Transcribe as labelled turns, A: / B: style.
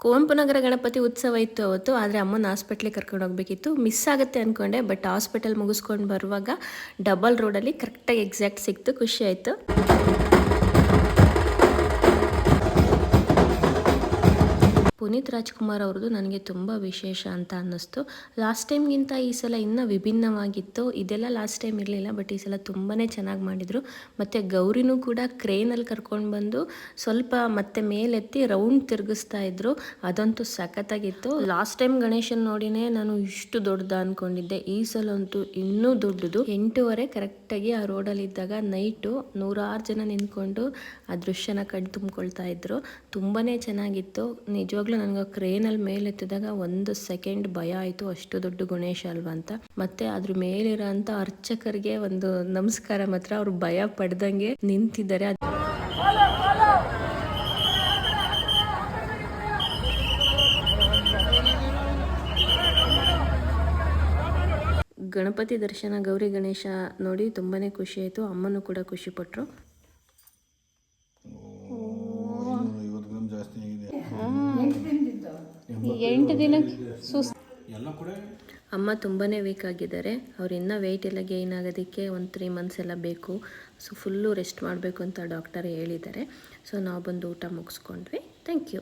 A: ಕುವೆಂಪು ನಗರ ಗಣಪತಿ ಉತ್ಸವ ಇತ್ತು ಅವತ್ತು. ಆದರೆ ಅಮ್ಮನ ಹಾಸ್ಪಿಟ್ಲಿಗೆ ಕರ್ಕೊಂಡು ಹೋಗ್ಬೇಕಿತ್ತು. ಮಿಸ್ ಆಗುತ್ತೆ ಅಂದ್ಕೊಂಡೆ, ಬಟ್ ಹಾಸ್ಪಿಟಲ್ ಮುಗಿಸ್ಕೊಂಡು ಬರುವಾಗ ಡಬಲ್ ರೋಡಲ್ಲಿ ಕರೆಕ್ಟಾಗಿ ಎಕ್ಸಾಕ್ಟ್ ಸಿಕ್ತು. ಖುಷಿ ಆಯಿತು. ಪುನೀತ್ ರಾಜ್ಕುಮಾರ್ ಅವ್ರದ್ದು ನನಗೆ ತುಂಬ ವಿಶೇಷ ಅಂತ ಅನ್ನಿಸ್ತು. ಲಾಸ್ಟ್ ಟೈಮ್ಗಿಂತ ಈ ಸಲ ಇನ್ನೂ ವಿಭಿನ್ನವಾಗಿತ್ತು. ಇದೆಲ್ಲ ಲಾಸ್ಟ್ ಟೈಮ್ ಇರಲಿಲ್ಲ, ಬಟ್ ಈ ಸಲ ತುಂಬಾ ಚೆನ್ನಾಗಿ ಮಾಡಿದರು. ಮತ್ತು ಗೌರಿನೂ ಕೂಡ ಕ್ರೇನಲ್ಲಿ ಕರ್ಕೊಂಡು ಬಂದು ಸ್ವಲ್ಪ ಮತ್ತೆ ಮೇಲೆತ್ತಿ ರೌಂಡ್ ತಿರುಗಿಸ್ತಾ ಇದ್ರು. ಅದಂತೂ ಸಖತ್ತಾಗಿತ್ತು. ಲಾಸ್ಟ್ ಟೈಮ್ ಗಣೇಶನ್ ನೋಡಿನೇ ನಾನು ಇಷ್ಟು ದೊಡ್ಡದ ಅಂದ್ಕೊಂಡಿದ್ದೆ. ಈ ಸಲ ಅಂತೂ ಇನ್ನೂ ದೊಡ್ಡದು. 8:30 ಕರೆಕ್ಟಾಗಿ ಆ ರೋಡಲ್ಲಿ ಇದ್ದಾಗ ನೈಟು 100 ಜನ ನಿಂತ್ಕೊಂಡು ಆ ದೃಶ್ಯನ ಕಣ್ಣು ತುಂಬಿಕೊಳ್ತಾ ಇದ್ರು. ತುಂಬಾ ಚೆನ್ನಾಗಿತ್ತು ನಿಜವಾಗ್ಲೂ. ನನಗೆ ಕ್ರೇನಲ್ಲಿ ಮೇಲೆತ್ತಿದಾಗ 1 ಸೆಕೆಂಡ್ ಭಯ ಆಯಿತು, ಅಷ್ಟು ದೊಡ್ಡ ಗಣೇಶ ಅಲ್ವಾ ಅಂತ. ಮತ್ತೆ ಅದ್ರ ಮೇಲಿರೋಂಥ ಅರ್ಚಕರಿಗೆ ಒಂದು ನಮಸ್ಕಾರ. ಮಾತ್ರ ಅವ್ರು ಭಯ ಪಡ್ದಂಗೆ ನಿಂತಿದ್ದಾರೆ. ಗಣಪತಿ ದರ್ಶನ, ಗೌರಿ ಗಣೇಶ ನೋಡಿ ತುಂಬಾ ಖುಷಿ ಆಯಿತು. ಅಮ್ಮನೂ ಕೂಡ ಖುಷಿ ಪಟ್ಟರು. ಅಮ್ಮ ತುಂಬಾ ವೀಕ್ ಆಗಿದ್ದಾರೆ. ಅವ್ರು ಇನ್ನೂ ವೆಯ್ಟ್ ಎಲ್ಲ ಗೇನ್ ಆಗೋದಕ್ಕೆ ಒಂದು 3 ಮಂತ್ಸ್ ಎಲ್ಲ ಬೇಕು. ಸೊ ಫುಲ್ಲು ರೆಸ್ಟ್ ಮಾಡಬೇಕು ಅಂತ ಡಾಕ್ಟರ್ ಹೇಳಿದ್ದಾರೆ. ಸೊ ನಾವು ಬಂದು ಊಟ ಮುಗಿಸ್ಕೊಂಡ್ವಿ. Thank you.